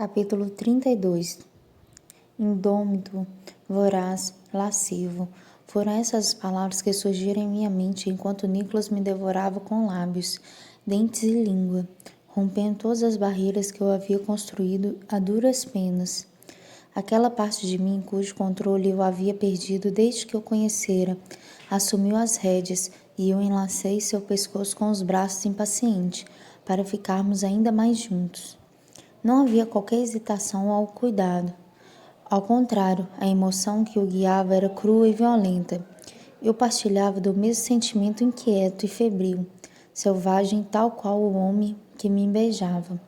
Capítulo 32. Indômito, voraz, lascivo. Foram essas as palavras que surgiram em minha mente enquanto Nicholas me devorava com lábios, dentes e língua, rompendo todas as barreiras que eu havia construído a duras penas. Aquela parte de mim cujo controle eu havia perdido desde que eu conhecera, assumiu as rédeas e eu enlacei seu pescoço com os braços impaciente, para ficarmos ainda mais juntos. Não havia qualquer hesitação ao cuidado. Ao contrário, a emoção que o guiava era crua e violenta. Eu partilhava do mesmo sentimento inquieto e febril, selvagem tal qual o homem que me beijava.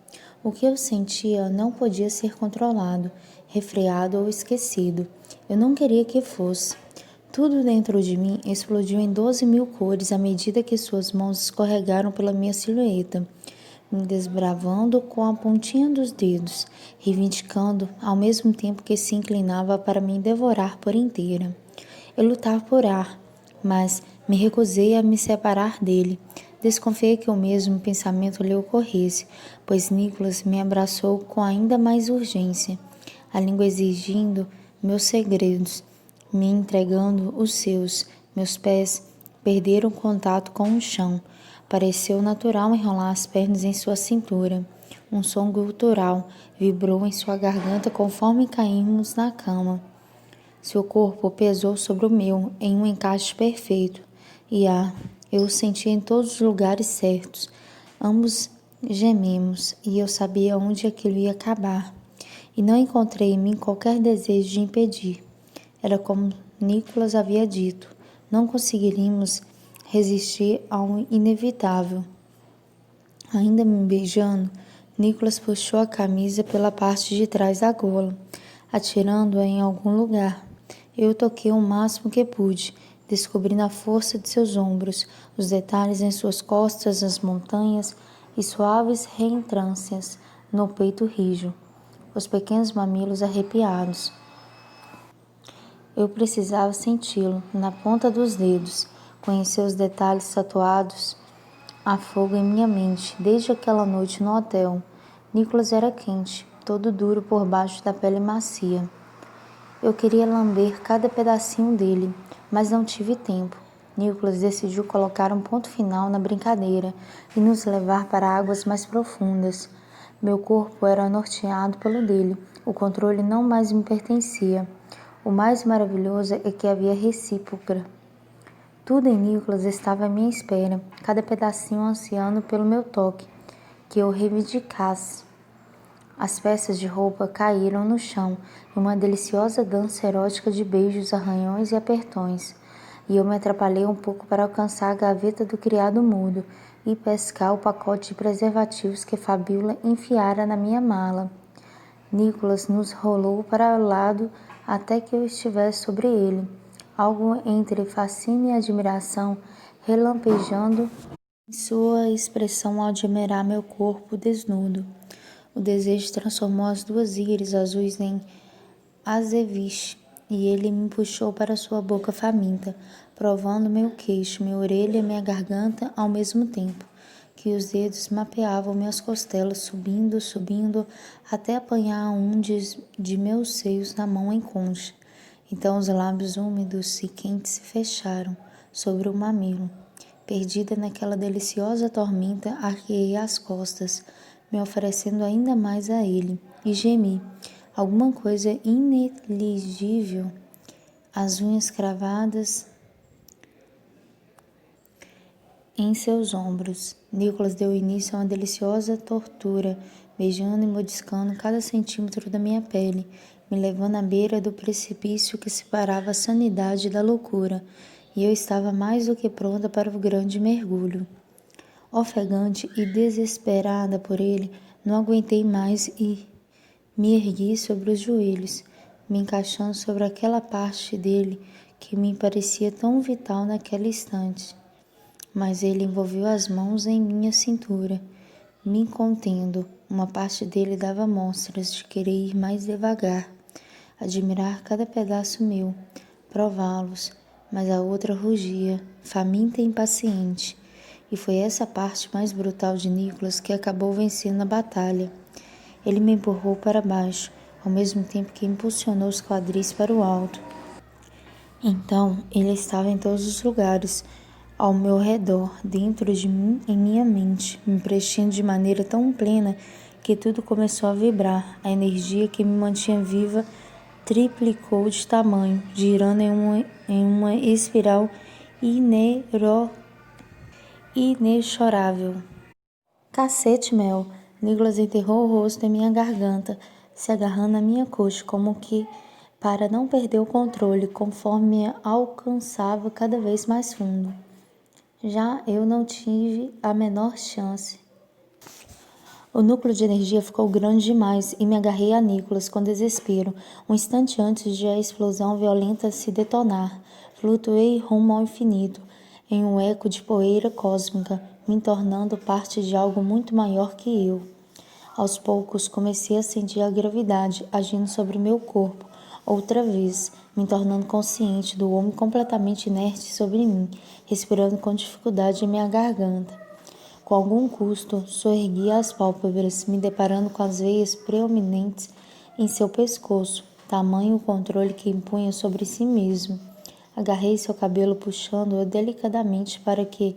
O que eu sentia não podia ser controlado, refreado ou esquecido. Eu não queria que fosse. Tudo dentro de mim explodiu em 12.000 cores à medida que suas mãos escorregaram pela minha silhueta, me desbravando com a pontinha dos dedos, reivindicando ao mesmo tempo que se inclinava para me devorar por inteira. Eu lutava por ar, mas me recusei a me separar dele. Desconfiei que o mesmo pensamento lhe ocorresse, pois Nicholas me abraçou com ainda mais urgência, a língua exigindo meus segredos, me entregando os seus. Meus pés perderam contato com o chão. Pareceu natural enrolar as pernas em sua cintura. Um som gutural vibrou em sua garganta conforme caímos na cama. Seu corpo pesou sobre o meu em um encaixe perfeito. E eu o senti em todos os lugares certos. Ambos gememos e eu sabia onde aquilo ia acabar. E não encontrei em mim qualquer desejo de impedir. Era como Nicholas havia dito. Não conseguiríamos resistir ao inevitável. Ainda me beijando, Nicholas puxou a camisa pela parte de trás da gola, atirando-a em algum lugar. Eu toquei o máximo que pude, descobrindo a força de seus ombros, os detalhes em suas costas, as montanhas e suaves reentrâncias no peito rijo, os pequenos mamilos arrepiados. Eu precisava senti-lo na ponta dos dedos, conhecer os detalhes tatuados a fogo em minha mente desde aquela noite no hotel. Nicholas era quente, todo duro por baixo da pele macia. Eu queria lamber cada pedacinho dele, mas não tive tempo. Nicholas decidiu colocar um ponto final na brincadeira e nos levar para águas mais profundas. Meu corpo era norteado pelo dele, o controle não mais me pertencia. O mais maravilhoso é que havia recíproca. Tudo em Nicholas estava à minha espera, cada pedacinho ansiando pelo meu toque, que eu reivindicasse. As peças de roupa caíram no chão em uma deliciosa dança erótica de beijos, arranhões e apertões, e eu me atrapalhei um pouco para alcançar a gaveta do criado mudo e pescar o pacote de preservativos que Fabiola enfiara na minha mala. Nicholas nos rolou para o lado até que eu estivesse sobre ele, algo entre fascínio e admiração relampejando em sua expressão ao admirar meu corpo desnudo. O desejo transformou as duas íris azuis em azeviche, e ele me puxou para sua boca faminta, provando meu queixo, minha orelha e minha garganta ao mesmo tempo, que os dedos mapeavam minhas costelas, subindo, até apanhar um de meus seios na mão em concha. Então os lábios úmidos e quentes se fecharam sobre o mamilo. Perdida naquela deliciosa tormenta, arqueei as costas, me oferecendo ainda mais a ele, e gemi. Alguma coisa ineligível, as unhas cravadas em seus ombros. Nicholas deu início a uma deliciosa tortura, beijando e mordiscando cada centímetro da minha pele, me levando à beira do precipício que separava a sanidade da loucura, e eu estava mais do que pronta para o grande mergulho. Ofegante e desesperada por ele, não aguentei mais e me ergui sobre os joelhos, me encaixando sobre aquela parte dele que me parecia tão vital naquele instante. Mas ele envolveu as mãos em minha cintura, me contendo. Uma parte dele dava mostras de querer ir mais devagar, admirar cada pedaço meu, prová-los, mas a outra rugia, faminta e impaciente. E foi essa parte mais brutal de Nicholas que acabou vencendo a batalha. Ele me empurrou para baixo, ao mesmo tempo que impulsionou os quadris para o alto. Então, ele estava em todos os lugares, ao meu redor, dentro de mim, em minha mente, me preenchendo de maneira tão plena que tudo começou a vibrar. A energia que me mantinha viva triplicou de tamanho, girando em uma espiral inexorável. Cacete, Mel! Nicholas enterrou o rosto em minha garganta, se agarrando à minha coxa, como que para não perder o controle, conforme me alcançava cada vez mais fundo. Já eu não tive a menor chance. O núcleo de energia ficou grande demais e me agarrei a Nicholas com desespero. Um instante antes de a explosão violenta se detonar, flutuei rumo ao infinito, em um eco de poeira cósmica, me tornando parte de algo muito maior que eu. Aos poucos, comecei a sentir a gravidade agindo sobre meu corpo, outra vez, me tornando consciente do homem completamente inerte sobre mim, respirando com dificuldade em minha garganta. Com algum custo, soergui as pálpebras, me deparando com as veias preeminentes em seu pescoço, tamanho o controle que impunha sobre si mesmo. Agarrei seu cabelo, puxando-o delicadamente para que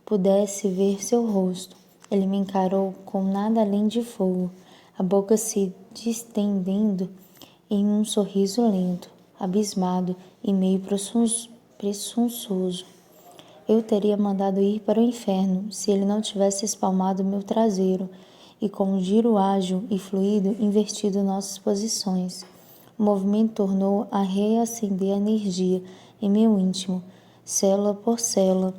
pudesse ver seu rosto. Ele me encarou com nada além de fogo, a boca se distendendo em um sorriso lento, abismado e meio presunçoso. Eu teria mandado ir para o inferno se ele não tivesse espalmado meu traseiro e, com um giro ágil e fluido, invertido nossas posições. O movimento tornou a reacender a energia em meu íntimo, célula por célula,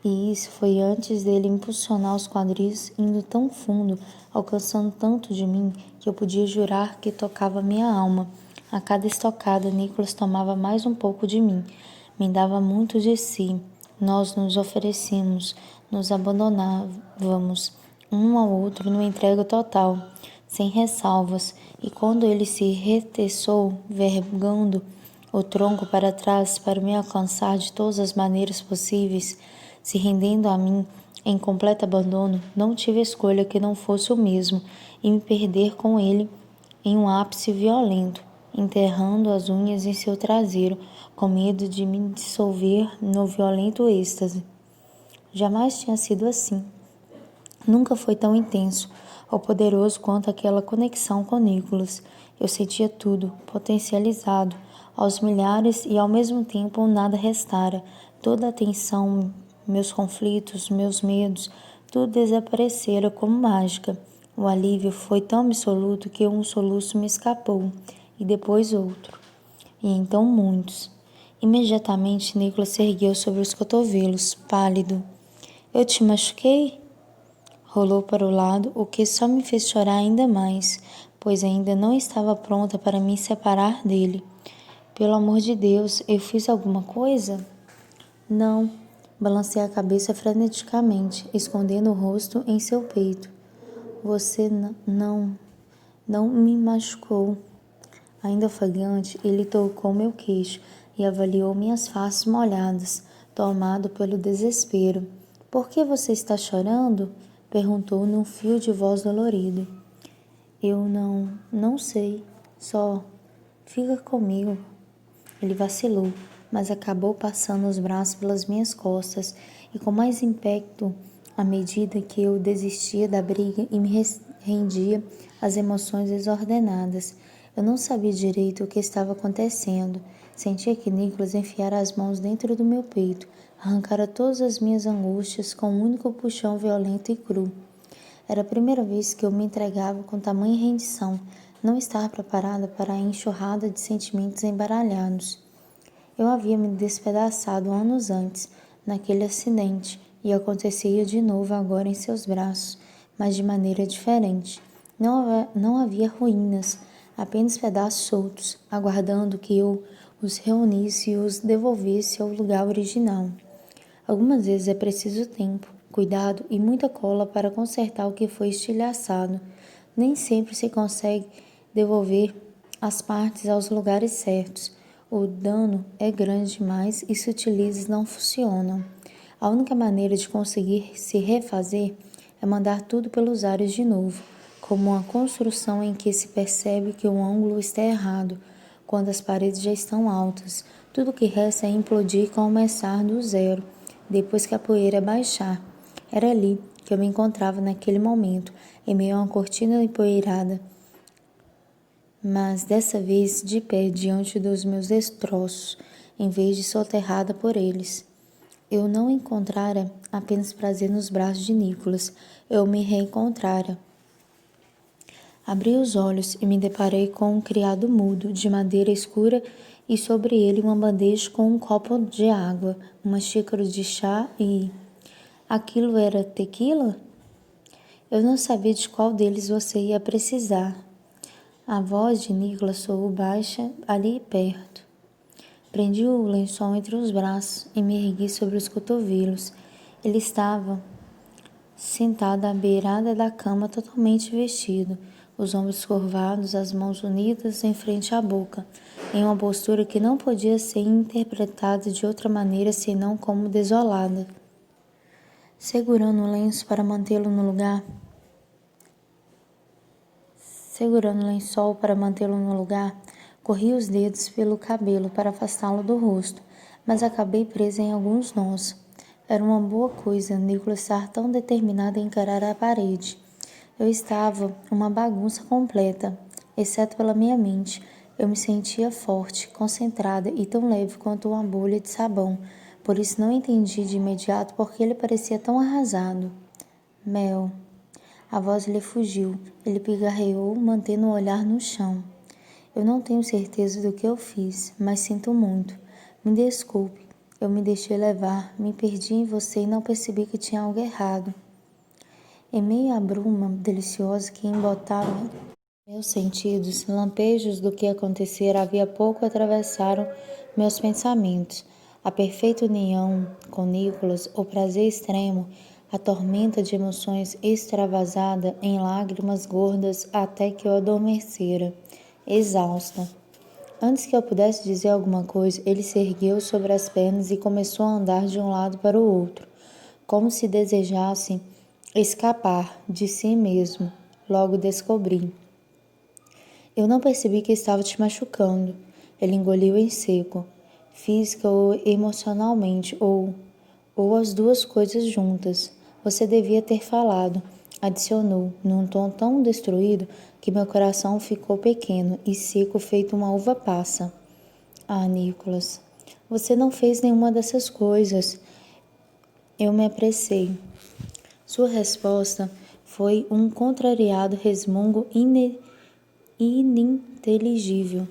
e isso foi antes dele impulsionar os quadris, indo tão fundo, alcançando tanto de mim, que eu podia jurar que tocava minha alma. A cada estocada, Nicholas tomava mais um pouco de mim, me dava muito de si. Nós nos oferecíamos, nos abandonávamos um ao outro numa entrega total, sem ressalvas, e quando ele se reteçou, vergando o tronco para trás para me alcançar de todas as maneiras possíveis, se rendendo a mim em completo abandono, não tive escolha que não fosse o mesmo e me perder com ele em um ápice violento, enterrando as unhas em seu traseiro, com medo de me dissolver no violento êxtase. Jamais tinha sido assim. Nunca foi tão intenso ou poderoso quanto aquela conexão com Nicholas. Eu sentia tudo, potencializado, aos milhares e ao mesmo tempo nada restara. Toda a tensão, meus conflitos, meus medos, tudo desaparecera como mágica. O alívio foi tão absoluto que um soluço me escapou, e depois outro. E então muitos. Imediatamente Nicholas se ergueu sobre os cotovelos, pálido. Eu te machuquei? Rolou para o lado, o que só me fez chorar ainda mais, pois ainda não estava pronta para me separar dele. Pelo amor de Deus, eu fiz alguma coisa? Não. Balancei a cabeça freneticamente, escondendo o rosto em seu peito. Você não me machucou. Ainda ofegante, ele tocou meu queixo e avaliou minhas faces molhadas, tomado pelo desespero. Por que você está chorando? Perguntou num fio de voz dolorido. Eu não sei. Só fica comigo. Ele vacilou, mas acabou passando os braços pelas minhas costas e com mais ímpeto à medida que eu desistia da briga e me rendia às emoções desordenadas. Eu não sabia direito o que estava acontecendo. Sentia que Nicholas enfiara as mãos dentro do meu peito, arrancara todas as minhas angústias com um único puxão violento e cru. Era a primeira vez que eu me entregava com tamanha rendição. Não estava preparada para a enxurrada de sentimentos embaralhados. Eu havia me despedaçado anos antes, naquele acidente, e acontecia de novo agora em seus braços, mas de maneira diferente. Não havia ruínas, apenas pedaços soltos, aguardando que eu os reunisse e os devolvesse ao lugar original. Algumas vezes é preciso tempo, cuidado e muita cola para consertar o que foi estilhaçado. Nem sempre se consegue devolver as partes aos lugares certos. O dano é grande demais e sutilezas não funcionam. A única maneira de conseguir se refazer é mandar tudo pelos ares de novo, como uma construção em que se percebe que o ângulo está errado, quando as paredes já estão altas. Tudo que resta é implodir e começar do zero, depois que a poeira baixar. Era ali que eu me encontrava naquele momento, em meio a uma cortina empoeirada, mas dessa vez de pé diante dos meus destroços, em vez de soterrada por eles. Eu não encontrara apenas prazer nos braços de Nicholas, eu me reencontrara. Abri os olhos e me deparei com um criado mudo, de madeira escura, e sobre ele uma bandeja com um copo de água, uma xícara de chá e... Aquilo era tequila? Eu não sabia de qual deles você ia precisar. A voz de Nicholas soou baixa ali perto. Prendi o lençol entre os braços e me ergui sobre os cotovelos. Ele estava sentado à beirada da cama, totalmente vestido, os ombros curvados, as mãos unidas em frente à boca, em uma postura que não podia ser interpretada de outra maneira senão como desolada. Segurando o lenço para mantê-lo no lugar, Segurando o lençol para mantê-lo no lugar, corri os dedos pelo cabelo para afastá-lo do rosto, mas acabei presa em alguns nós. Era uma boa coisa Nicholas estar tão determinado em encarar a parede. Eu estava uma bagunça completa, exceto pela minha mente. Eu me sentia forte, concentrada e tão leve quanto uma bolha de sabão. Por isso não entendi de imediato por que ele parecia tão arrasado. Mel. A voz lhe fugiu. Ele pigarreou, mantendo o olhar no chão. Eu não tenho certeza do que eu fiz, mas sinto muito. Me desculpe. Eu me deixei levar, me perdi em você e não percebi que tinha algo errado. Em meio à bruma deliciosa que embotava meus sentidos, lampejos do que acontecera havia pouco atravessaram meus pensamentos. A perfeita união com Nicholas, o prazer extremo, a tormenta de emoções extravasada em lágrimas gordas até que eu adormecera, exausta. Antes que eu pudesse dizer alguma coisa, ele se ergueu sobre as pernas e começou a andar de um lado para o outro, como se desejasse escapar de si mesmo. Logo descobri. Eu não percebi que estava te machucando. Ele engoliu em seco, física ou emocionalmente, ou as duas coisas juntas. Você devia ter falado, adicionou, num tom tão destruído que meu coração ficou pequeno e seco feito uma uva passa. Ah, Nicholas, você não fez nenhuma dessas coisas. Eu me apressei. Sua resposta foi um contrariado resmungo ininteligível.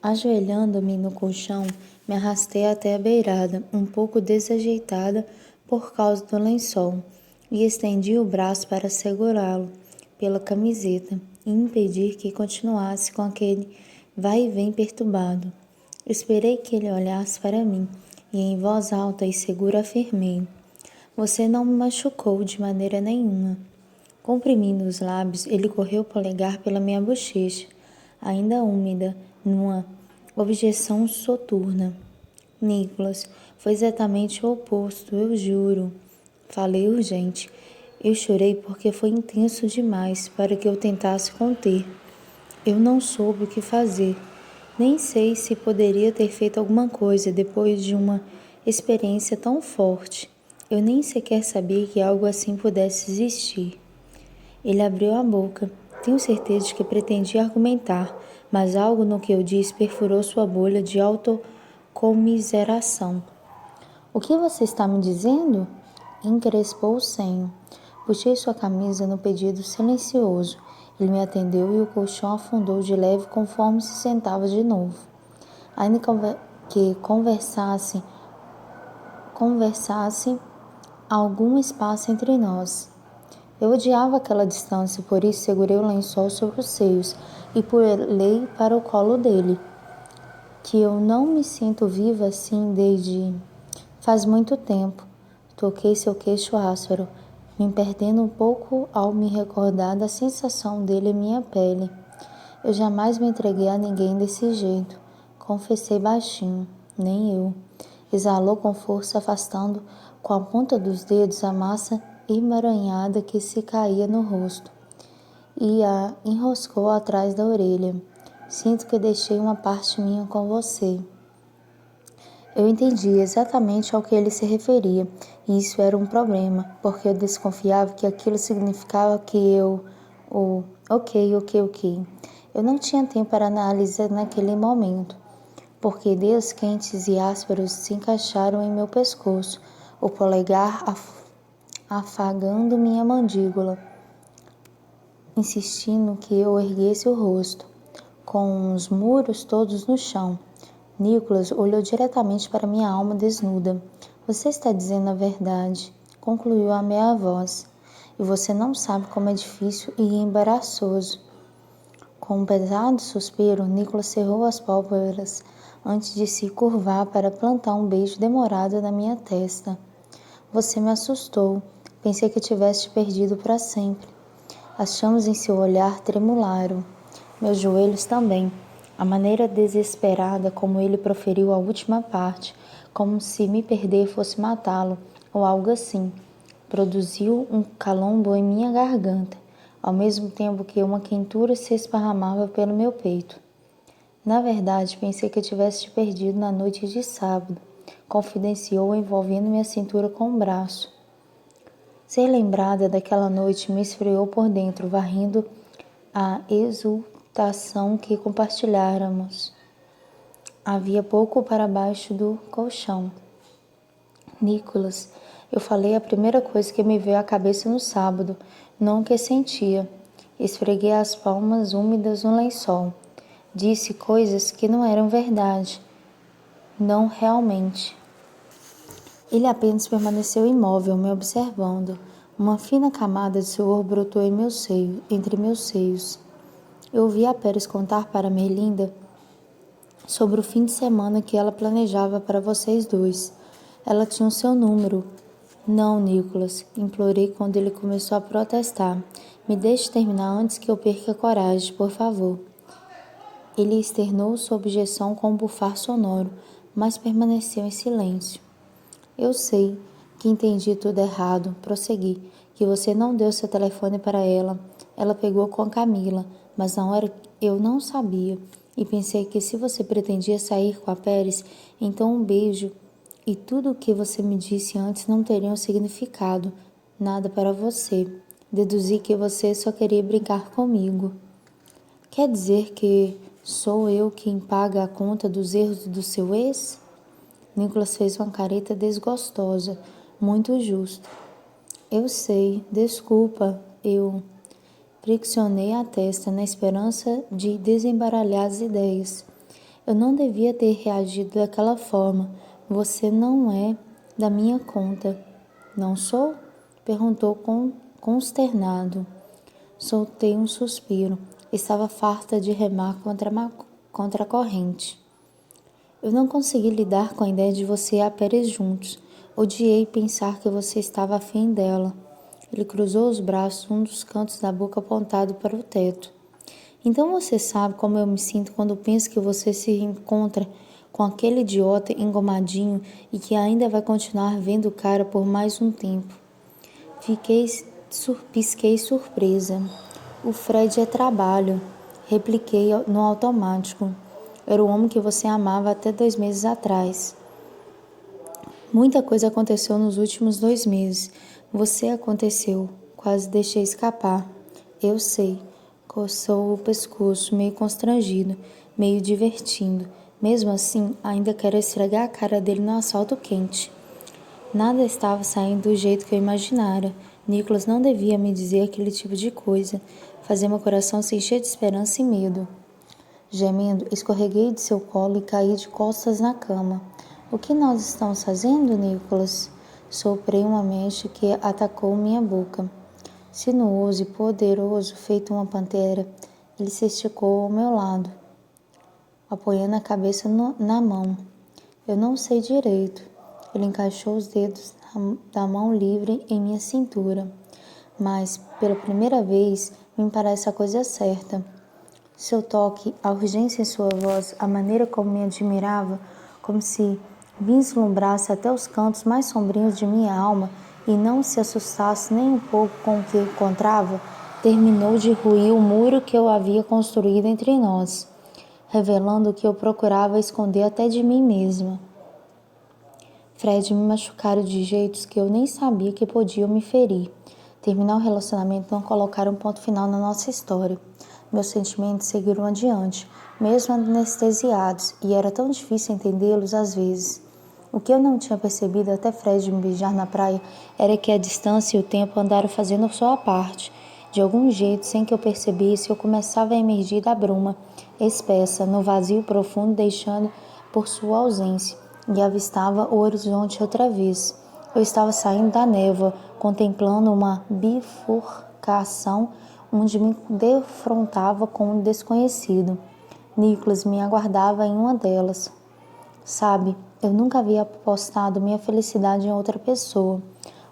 Ajoelhando-me no colchão, me arrastei até a beirada, um pouco desajeitada por causa do lençol, e estendi o braço para segurá-lo pela camiseta e impedir que continuasse com aquele vai e vem perturbado. Esperei que ele olhasse para mim e, em voz alta e segura, afirmei: Você não me machucou de maneira nenhuma. Comprimindo os lábios, ele correu o polegar pela minha bochecha, ainda úmida, numa objeção soturna. Nicholas, foi exatamente o oposto, eu juro. Falei urgente. Eu chorei porque foi intenso demais para que eu tentasse conter. Eu não soube o que fazer. Nem sei se poderia ter feito alguma coisa depois de uma experiência tão forte. Eu nem sequer sabia que algo assim pudesse existir. Ele abriu a boca. Tenho certeza de que pretendia argumentar, mas algo no que eu disse perfurou sua bolha de autocomiseração. O que você está me dizendo? Encrespou o senho. Puxei sua camisa no pedido silencioso. Ele me atendeu e o colchão afundou de leve conforme se sentava de novo. Ainda que conversasse algum espaço entre nós. Eu odiava aquela distância, por isso segurei o lençol sobre os seios e pulei para o colo dele. Que eu não me sinto viva assim desde faz muito tempo. Toquei seu queixo áspero, me perdendo um pouco ao me recordar da sensação dele em minha pele. Eu jamais me entreguei a ninguém desse jeito, confessei baixinho, nem eu. Exalou com força, afastando com a ponta dos dedos a massa emaranhada que se caía no rosto. e a enroscou atrás da orelha. Sinto que deixei uma parte minha com você. Eu entendi exatamente ao que ele se referia, e isso era um problema, porque eu desconfiava que aquilo significava que ok. Eu não tinha tempo para análise naquele momento, porque dedos quentes e ásperos se encaixaram em meu pescoço, o polegar afagando minha mandíbula, insistindo que eu erguesse o rosto, com os muros todos no chão. Nicholas olhou diretamente para minha alma desnuda. Você está dizendo a verdade, concluiu a minha voz. E você não sabe como é difícil e embaraçoso. Com um pesado suspiro, Nicholas cerrou as pálpebras antes de se curvar para plantar um beijo demorado na minha testa. Você me assustou. Pensei que tivesse te perdido para sempre. As chamas em seu olhar tremularam. Meus joelhos também. A maneira desesperada como ele proferiu a última parte, como se me perder fosse matá-lo, ou algo assim, produziu um calombo em minha garganta, ao mesmo tempo que uma quentura se esparramava pelo meu peito. Na verdade, pensei que tivesse te perdido na noite de sábado, confidenciou, envolvendo minha cintura com o braço. Ser lembrada daquela noite me esfriou por dentro, varrendo a exultação que compartilháramos. Havia pouco para baixo do colchão. Nicholas, eu falei a primeira coisa que me veio à cabeça no sábado, não o que sentia. Esfreguei as palmas úmidas no lençol. Disse coisas que não eram verdade. Não realmente. Ele apenas permaneceu imóvel, me observando. Uma fina camada de suor brotou em meu seio, entre meus seios. Eu ouvi a Pérez contar para Merlinda sobre o fim de semana que ela planejava para vocês dois. Ela tinha o seu número. Não, Nicholas, implorei quando ele começou a protestar. Me deixe terminar antes que eu perca a coragem, por favor. Ele externou sua objeção com um bufar sonoro, mas permaneceu em silêncio. Eu sei que entendi tudo errado, prossegui, que você não deu seu telefone para ela. Ela pegou com a Camila, mas na hora eu não sabia. E pensei que se você pretendia sair com a Pérez, então um beijo e tudo o que você me disse antes não teriam significado, nada para você. Deduzi que você só queria brincar comigo. Quer dizer que sou eu quem paga a conta dos erros do seu ex? Nicholas fez uma careta desgostosa, muito justo. Eu sei, desculpa, eu friccionei a testa na esperança de desembaralhar as ideias. Eu não devia ter reagido daquela forma. Você não é da minha conta. Não sou? Perguntou consternado. Soltei um suspiro. Estava farta de remar contra a corrente. Eu não consegui lidar com a ideia de você e a Pérez juntos. Odiei pensar que você estava afim dela. Ele cruzou os braços, um dos cantos da boca apontado para o teto. Então você sabe como eu me sinto quando penso que você se encontra com aquele idiota engomadinho e que ainda vai continuar vendo o cara por mais um tempo. Pisquei surpresa. O Fred é trabalho, repliquei no automático. Era o homem que você amava até 2 meses atrás. Muita coisa aconteceu nos últimos 2 meses. Você aconteceu. Quase deixei escapar. Eu sei. Coçou o pescoço, meio constrangido, meio divertindo. Mesmo assim, ainda quero esfregar a cara dele no asfalto quente. Nada estava saindo do jeito que eu imaginara. Nicholas não devia me dizer aquele tipo de coisa. Fazia meu coração se encher de esperança e medo. Gemendo, escorreguei de seu colo e caí de costas na cama. O que nós estamos fazendo, Nicholas? Soprei uma mecha que atacou minha boca. Sinuoso e poderoso, feito uma pantera, ele se esticou ao meu lado, apoiando a cabeça na mão. Eu não sei direito. Ele encaixou os dedos da mão livre em minha cintura. Mas, pela primeira vez, me parece a coisa certa. Seu toque, a urgência em sua voz, a maneira como me admirava, como se vislumbrasse até os cantos mais sombrios de minha alma e não se assustasse nem um pouco com o que encontrava, terminou de ruir o muro que eu havia construído entre nós, revelando o que eu procurava esconder até de mim mesma. Fred me machucaram de jeitos que eu nem sabia que podiam me ferir. Terminar o relacionamento não colocar um ponto final na nossa história. Meus sentimentos seguiram adiante, mesmo anestesiados, e era tão difícil entendê-los às vezes. O que eu não tinha percebido até Fred me beijar na praia era que a distância e o tempo andaram fazendo sua parte. De algum jeito, sem que eu percebesse, eu começava a emergir da bruma, espessa, no vazio profundo, deixando por sua ausência, e avistava o horizonte outra vez. Eu estava saindo da névoa, contemplando uma bifurcação onde me defrontava com o desconhecido. Nicholas me aguardava em uma delas. Sabe, eu nunca havia apostado minha felicidade em outra pessoa.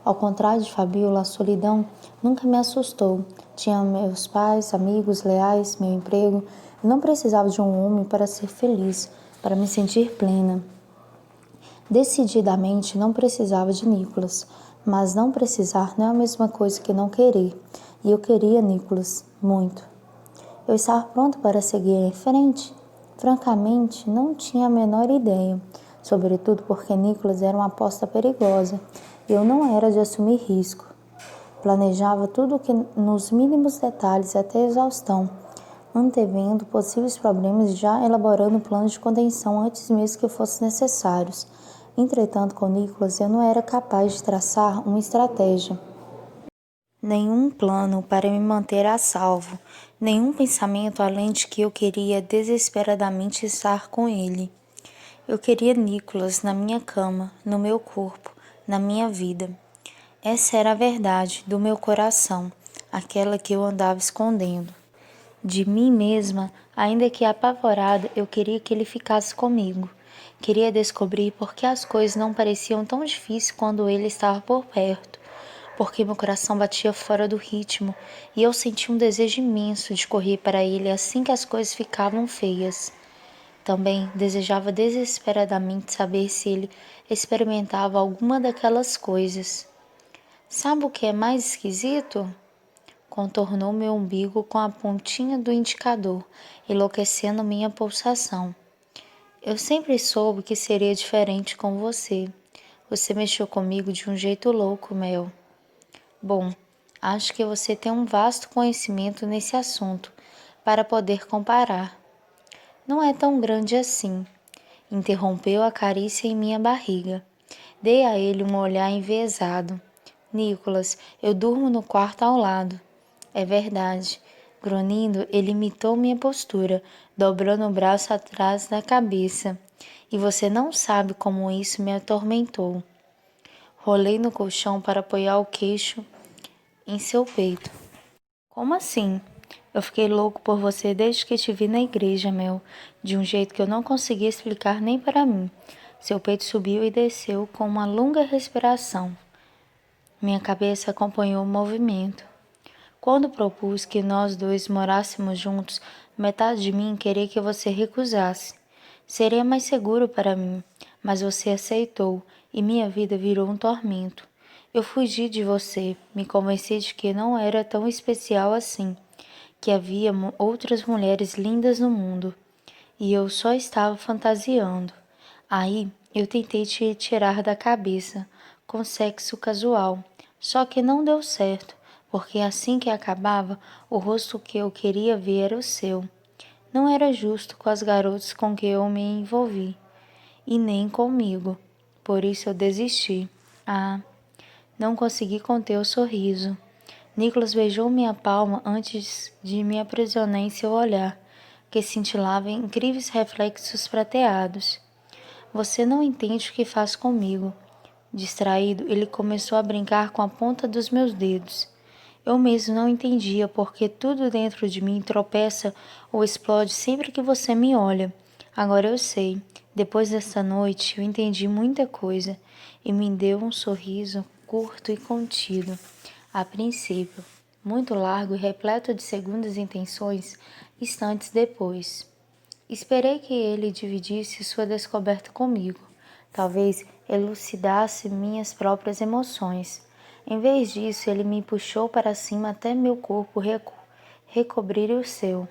Ao contrário de Fabiola, a solidão nunca me assustou. Tinha meus pais, amigos leais, meu emprego. Eu não precisava de um homem para ser feliz, para me sentir plena. Decididamente não precisava de Nicholas, mas não precisar não é a mesma coisa que não querer. E eu queria Nicholas muito. Eu estava pronto para seguir em frente? Francamente, não tinha a menor ideia, sobretudo porque Nicholas era uma aposta perigosa e eu não era de assumir risco. Planejava tudo que nos mínimos detalhes até a exaustão, antevendo possíveis problemas e já elaborando planos de contenção antes mesmo que fossem necessários. Entretanto, com Nicholas eu não era capaz de traçar uma estratégia. Nenhum plano para me manter a salvo, nenhum pensamento além de que eu queria desesperadamente estar com ele. Eu queria Nicholas na minha cama, no meu corpo, na minha vida. Essa era a verdade do meu coração, aquela que eu andava escondendo. De mim mesma, ainda que apavorada, eu queria que ele ficasse comigo. Queria descobrir por que as coisas não pareciam tão difíceis quando ele estava por perto, porque meu coração batia fora do ritmo e eu sentia um desejo imenso de correr para ele assim que as coisas ficavam feias. Também desejava desesperadamente saber se ele experimentava alguma daquelas coisas. Sabe o que é mais esquisito? Contornou meu umbigo com a pontinha do indicador, enlouquecendo minha pulsação. Eu sempre soube que seria diferente com você. Você mexeu comigo de um jeito louco, Mel. Bom, acho que você tem um vasto conhecimento nesse assunto para poder comparar. Não é tão grande assim. Interrompeu a carícia em minha barriga. Dei a ele um olhar enviesado. Nicholas, eu durmo no quarto ao lado. É verdade. Grunhindo, ele imitou minha postura, dobrando o braço atrás da cabeça. E você não sabe como isso me atormentou. Rolei no colchão para apoiar o queixo em seu peito. Como assim? Eu fiquei louco por você desde que te vi na igreja, Mel, de um jeito que eu não conseguia explicar nem para mim. Seu peito subiu e desceu com uma longa respiração. Minha cabeça acompanhou o movimento. Quando propus que nós dois morássemos juntos, metade de mim queria que você recusasse. Seria mais seguro para mim, mas você aceitou e minha vida virou um tormento. Eu fugi de você, me convenci de que não era tão especial assim, que havia outras mulheres lindas no mundo, e eu só estava fantasiando. Aí eu tentei te tirar da cabeça, com sexo casual, só que não deu certo, porque assim que acabava, o rosto que eu queria ver era o seu. Não era justo com as garotas com que eu me envolvi, e nem comigo. Por isso eu desisti. Ah, não consegui conter o sorriso. Nicholas beijou minha palma antes de me aprisionar em seu olhar, que cintilava em incríveis reflexos prateados. Você não entende o que faz comigo. Distraído, ele começou a brincar com a ponta dos meus dedos. Eu mesmo não entendia porque tudo dentro de mim tropeça ou explode sempre que você me olha. Agora eu sei. Depois dessa noite, eu entendi muita coisa e me deu um sorriso curto e contido. A princípio, muito largo e repleto de segundas intenções, instantes depois. Esperei que ele dividisse sua descoberta comigo. Talvez elucidasse minhas próprias emoções. Em vez disso, ele me puxou para cima até meu corpo recobrir o seu,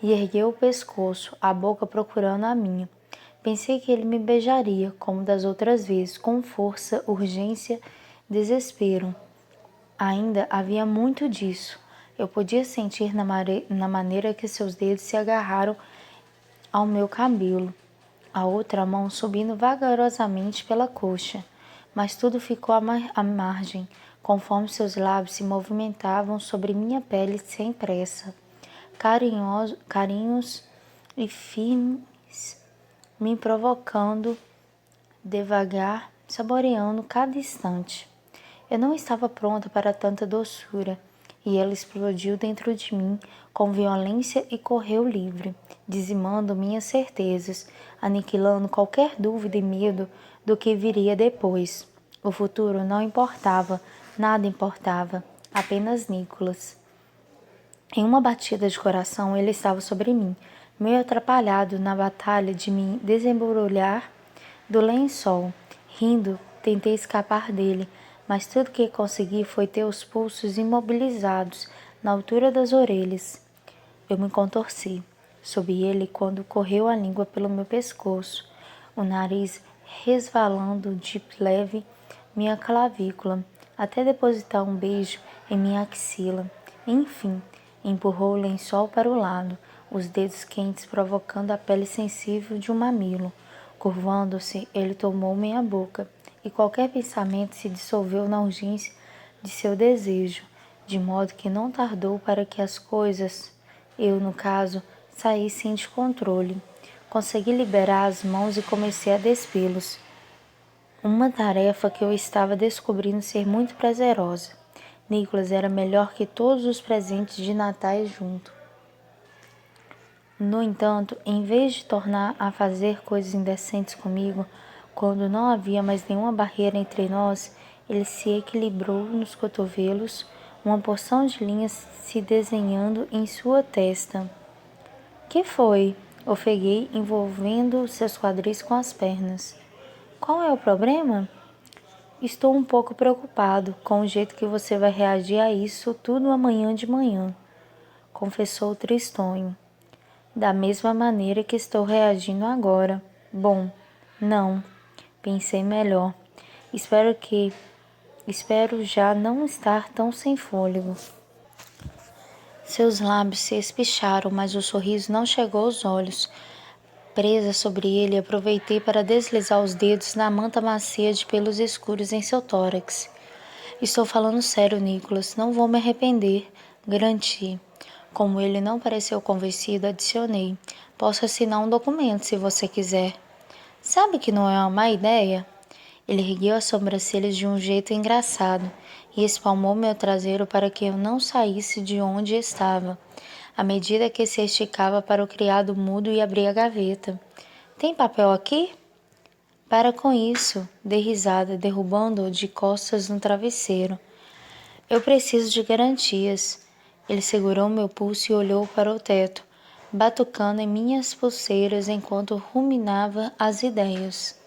e ergueu o pescoço, a boca procurando a minha. Pensei que ele me beijaria, como das outras vezes, com força, urgência, desespero. Ainda havia muito disso. Eu podia sentir na maneira que seus dedos se agarraram ao meu cabelo, a outra mão subindo vagarosamente pela coxa. Mas tudo ficou à margem, conforme seus lábios se movimentavam sobre minha pele sem pressa, carinhos e firmes, me provocando devagar, saboreando cada instante. Eu não estava pronta para tanta doçura, e ela explodiu dentro de mim com violência e correu livre, dizimando minhas certezas, aniquilando qualquer dúvida e medo do que viria depois. O futuro não importava, nada importava, apenas Nicholas. Em uma batida de coração, ele estava sobre mim, meio atrapalhado na batalha de me desembrulhar do lençol. Rindo, tentei escapar dele, mas tudo que consegui foi ter os pulsos imobilizados na altura das orelhas. Eu me contorci sob ele quando correu a língua pelo meu pescoço, o nariz resvalando de leve minha clavícula, até depositar um beijo em minha axila. Enfim, empurrou o lençol para o lado, os dedos quentes provocando a pele sensível de um mamilo. Curvando-se, ele tomou minha boca, e qualquer pensamento se dissolveu na urgência de seu desejo, de modo que não tardou para que as coisas, eu no caso, saíssem de controle. Consegui liberar as mãos e comecei a despê-los. Uma tarefa que eu estava descobrindo ser muito prazerosa. Nicholas era melhor que todos os presentes de natais junto. No entanto, em vez de tornar a fazer coisas indecentes comigo, quando não havia mais nenhuma barreira entre nós, ele se equilibrou nos cotovelos, uma porção de linhas se desenhando em sua testa. Que foi? Ofeguei, envolvendo seus quadris com as pernas. Qual é o problema? Estou um pouco preocupado com o jeito que você vai reagir a isso tudo amanhã de manhã, confessou tristonho. Da mesma maneira que estou reagindo agora. Bom, não. Pensei melhor. Espero já não estar tão sem fôlego. Seus lábios se espicharam, mas o sorriso não chegou aos olhos. Presa sobre ele, aproveitei para deslizar os dedos na manta macia de pelos escuros em seu tórax. Estou falando sério, Nicholas. Não vou me arrepender. Garanti. Como ele não pareceu convencido, adicionei. Posso assinar um documento se você quiser. Sabe que não é uma má ideia? Ele ergueu as sobrancelhas de um jeito engraçado e espalmou meu traseiro para que eu não saísse de onde estava, à medida que se esticava para o criado mudo e abria a gaveta. Tem papel aqui? Para com isso, dei risada, derrubando-o de costas no travesseiro. Eu preciso de garantias. Ele segurou meu pulso e olhou para o teto, batucando em minhas pulseiras enquanto ruminava as ideias.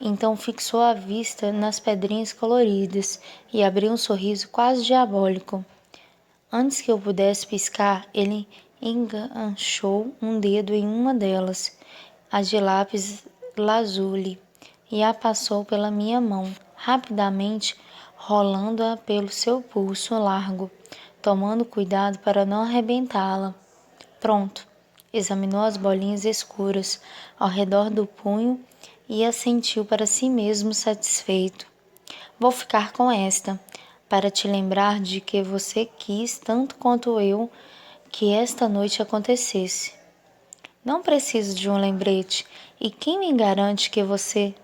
Então fixou a vista nas pedrinhas coloridas e abriu um sorriso quase diabólico. Antes que eu pudesse piscar, ele enganchou um dedo em uma delas, a de lápis lazuli, e a passou pela minha mão, rapidamente rolando-a pelo seu pulso largo, tomando cuidado para não arrebentá-la. Pronto. Examinou as bolinhas escuras ao redor do punho e assentiu para si mesmo satisfeito. Vou ficar com esta, para te lembrar de que você quis tanto quanto eu que esta noite acontecesse. Não preciso de um lembrete, e quem me garante que você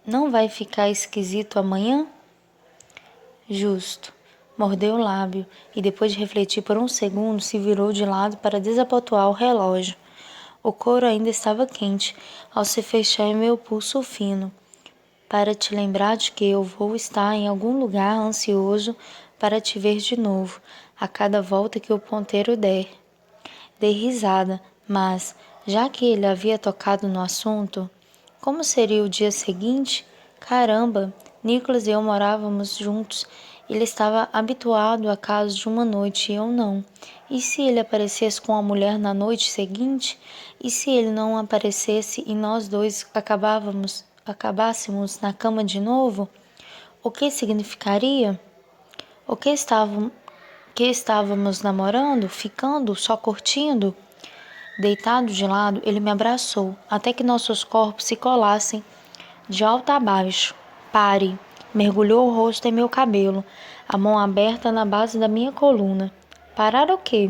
não vai ficar esquisito amanhã? Justo. Mordeu o lábio e, depois de refletir por um segundo, se virou de lado para desabotoar o relógio. O couro ainda estava quente ao se fechar em meu pulso fino. Para te lembrar de que eu vou estar em algum lugar ansioso para te ver de novo, a cada volta que o ponteiro der. Dei risada, mas, já que ele havia tocado no assunto, como seria o dia seguinte? Caramba, Nicholas e eu morávamos juntos. Ele estava habituado a casos de uma noite e eu não. E se ele aparecesse com a mulher na noite seguinte? E se ele não aparecesse e nós dois acabássemos na cama de novo? O que significaria? O que estávamos namorando, ficando, só curtindo? Deitado de lado, ele me abraçou, até que nossos corpos se colassem de alto a baixo. Pare. Mergulhou o rosto em meu cabelo, a mão aberta na base da minha coluna. Parar o quê?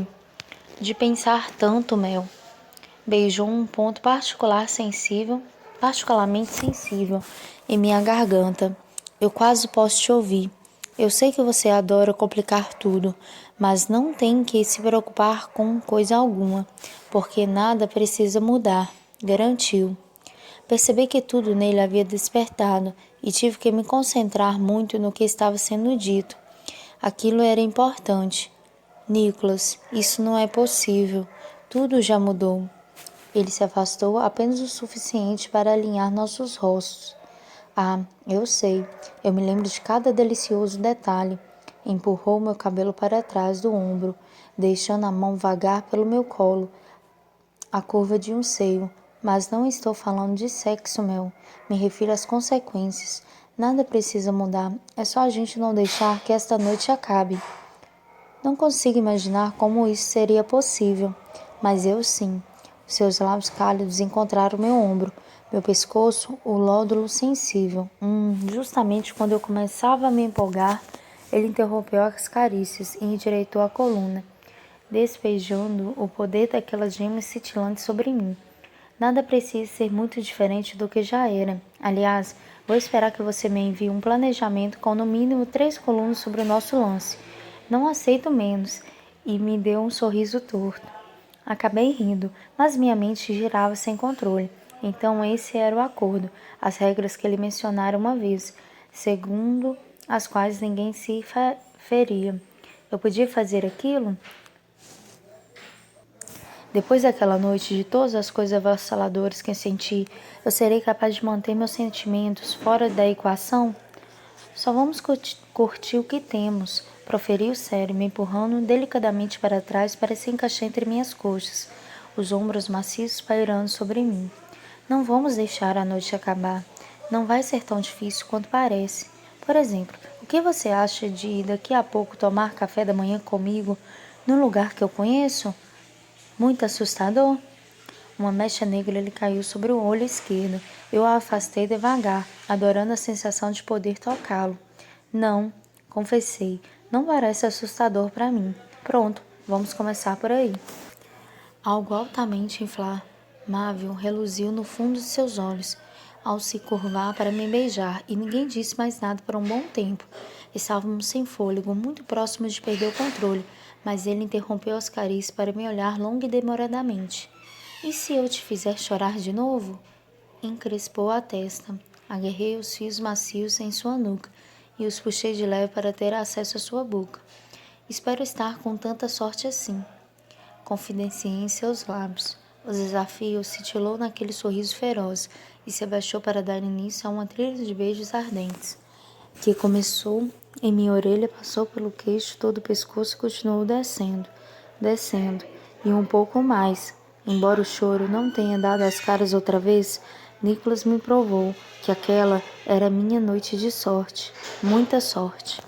De pensar tanto, Mel. Beijou um ponto particularmente sensível, em minha garganta. Eu quase posso te ouvir. Eu sei que você adora complicar tudo, mas não tem que se preocupar com coisa alguma, porque nada precisa mudar, garantiu. Percebi que tudo nele havia despertado e tive que me concentrar muito no que estava sendo dito. Aquilo era importante. Nicholas, isso não é possível. Tudo já mudou. Ele se afastou apenas o suficiente para alinhar nossos rostos. Ah, eu sei. Eu me lembro de cada delicioso detalhe. Empurrou meu cabelo para trás do ombro, deixando a mão vagar pelo meu colo, a curva de um seio. Mas não estou falando de sexo, Mel. Me refiro às consequências. Nada precisa mudar. É só a gente não deixar que esta noite acabe. Não consigo imaginar como isso seria possível, mas eu sim. Seus lábios cálidos encontraram meu ombro, meu pescoço, o lódulo sensível. Justamente quando eu começava a me empolgar, ele interrompeu as carícias e endireitou a coluna, despejando o poder daquelas gemas cintilantes sobre mim. Nada precisa ser muito diferente do que já era. Aliás, vou esperar que você me envie um planejamento com no mínimo 3 colunas sobre o nosso lance. Não aceito menos. E me deu um sorriso torto. Acabei rindo, mas minha mente girava sem controle. Então esse era o acordo, as regras que ele mencionara uma vez, segundo as quais ninguém se feria. Eu podia fazer aquilo? Depois daquela noite, de todas as coisas avassaladoras que senti, eu serei capaz de manter meus sentimentos fora da equação? Só vamos curtir o que temos, proferiu sério, me empurrando delicadamente para trás para se encaixar entre minhas coxas, os ombros macios pairando sobre mim. Não vamos deixar a noite acabar. Não vai ser tão difícil quanto parece. Por exemplo, o que você acha de daqui a pouco tomar café da manhã comigo num lugar que eu conheço? Muito assustador? Uma mecha negra lhe caiu sobre o olho esquerdo. Eu a afastei devagar, adorando a sensação de poder tocá-lo. Não, confessei, não parece assustador para mim. Pronto, vamos começar por aí. Algo altamente inflamável reluziu no fundo de seus olhos, ao se curvar para me beijar, e ninguém disse mais nada por um bom tempo. Estávamos sem fôlego, muito próximos de perder o controle, mas ele interrompeu as carícias para me olhar longa e demoradamente. E se eu te fizer chorar de novo? Encrespou a testa. Agarrei os fios macios em sua nuca e os puxei de leve para ter acesso à sua boca. Espero estar com tanta sorte assim. Confidenciei em seus lábios. O desafio cintilou naquele sorriso feroz e se abaixou para dar início a uma trilha de beijos ardentes, que começou em minha orelha, passou pelo queixo, todo o pescoço e continuou descendo, e um pouco mais. Embora o choro não tenha dado as caras outra vez, Nicholas me provou que aquela era minha noite de sorte, muita sorte.